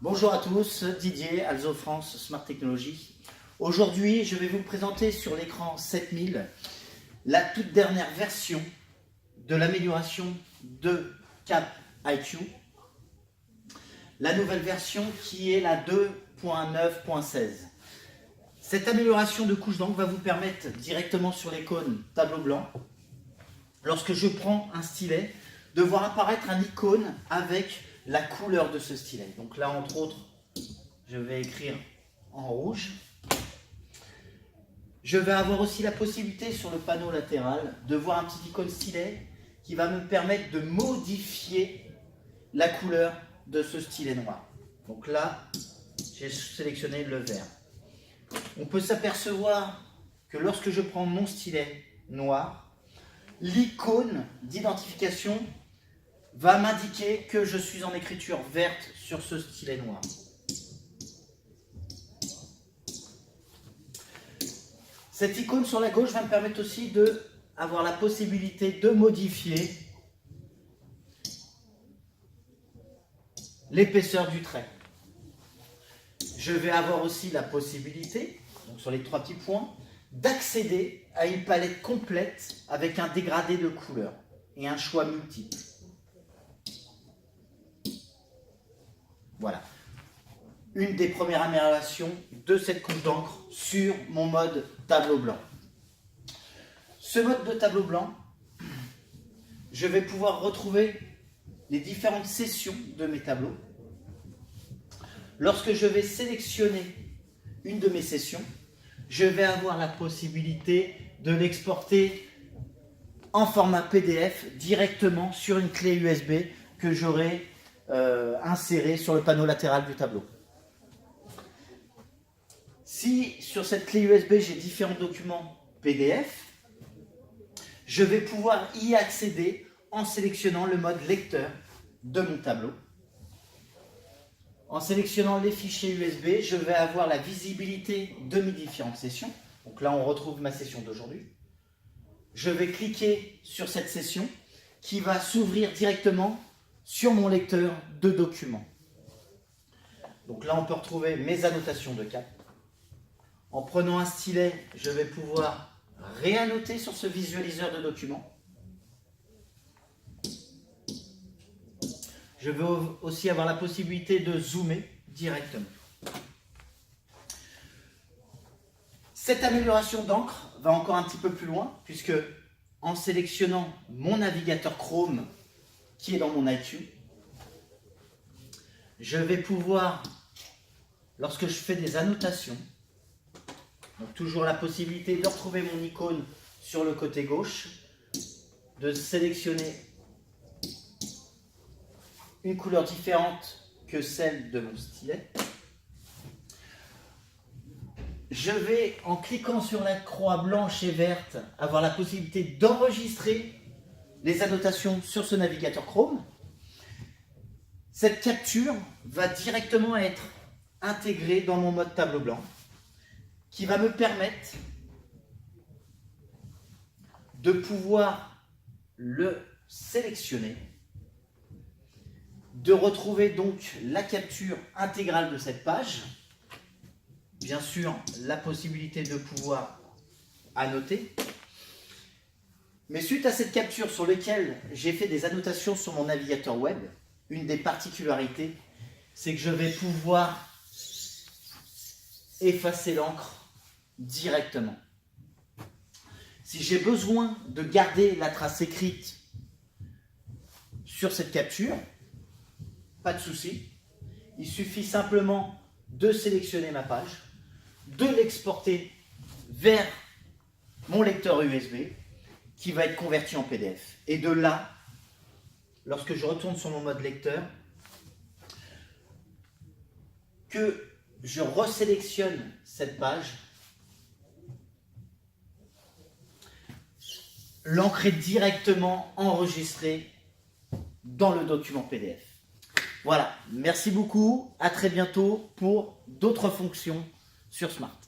Bonjour à tous, Didier, Alzo France Smart Technologies. Aujourd'hui, je vais vous présenter sur l'écran 7000 la toute dernière version de l'amélioration de Cap IQ. La nouvelle version qui est la 2.9.16. Cette amélioration de couche d'encre va vous permettre directement sur l'icône tableau blanc, lorsque je prends un stylet, de voir apparaître un icône avec la couleur de ce stylet. Donc là, entre autres, je vais écrire en rouge. Je vais avoir aussi la possibilité sur le panneau latéral de voir un petit icône stylet qui va me permettre de modifier la couleur de ce stylet noir. Donc là, j'ai sélectionné le vert. On peut s'apercevoir que lorsque je prends mon stylet noir, l'icône d'identification va m'indiquer que je suis en écriture verte sur ce stylet noir. Cette icône sur la gauche va me permettre aussi d'avoir la possibilité de modifier l'épaisseur du trait. Je vais avoir aussi la possibilité, donc sur les trois petits points, d'accéder à une palette complète avec un dégradé de couleurs et un choix multiple. Voilà, une des premières améliorations de cette couche d'encre sur mon mode tableau blanc. Ce mode de tableau blanc, je vais pouvoir retrouver les différentes sessions de mes tableaux. Lorsque je vais sélectionner une de mes sessions, je vais avoir la possibilité de l'exporter en format PDF directement sur une clé USB que j'aurai insérée sur le panneau latéral du tableau. Si sur cette clé USB j'ai différents documents PDF, je vais pouvoir y accéder en sélectionnant le mode lecteur de mon tableau. En sélectionnant les fichiers USB, je vais avoir la visibilité de mes différentes sessions. Donc là, on retrouve ma session d'aujourd'hui. Je vais cliquer sur cette session qui va s'ouvrir directement sur mon lecteur de documents. Donc là, on peut retrouver mes annotations de cap. En prenant un stylet, je vais pouvoir réannoter sur ce visualiseur de documents. Je vais aussi avoir la possibilité de zoomer directement. Cette amélioration d'encre va encore un petit peu plus loin, puisque en sélectionnant mon navigateur Chrome qui est dans mon IQ, je vais pouvoir, lorsque je fais des annotations, donc toujours la possibilité de retrouver mon icône sur le côté gauche, de sélectionner une couleur différente que celle de mon stylet. Je vais, en cliquant sur la croix blanche et verte, avoir la possibilité d'enregistrer les annotations sur ce navigateur Chrome. Cette capture va directement être intégrée dans mon mode tableau blanc, qui va me permettre de pouvoir le sélectionner, de retrouver donc la capture intégrale de cette page, bien sûr la possibilité de pouvoir annoter, mais suite à cette capture sur laquelle j'ai fait des annotations sur mon navigateur web, une des particularités, c'est que je vais pouvoir effacer l'encre directement. Si j'ai besoin de garder la trace écrite sur cette capture, pas de souci, il suffit simplement de sélectionner ma page, de l'exporter vers mon lecteur USB qui va être converti en PDF. Et de là, lorsque je retourne sur mon mode lecteur, que je resélectionne cette page, l'encre est directement enregistrée dans le document PDF. Voilà, merci beaucoup, à très bientôt pour d'autres fonctions sur Smart.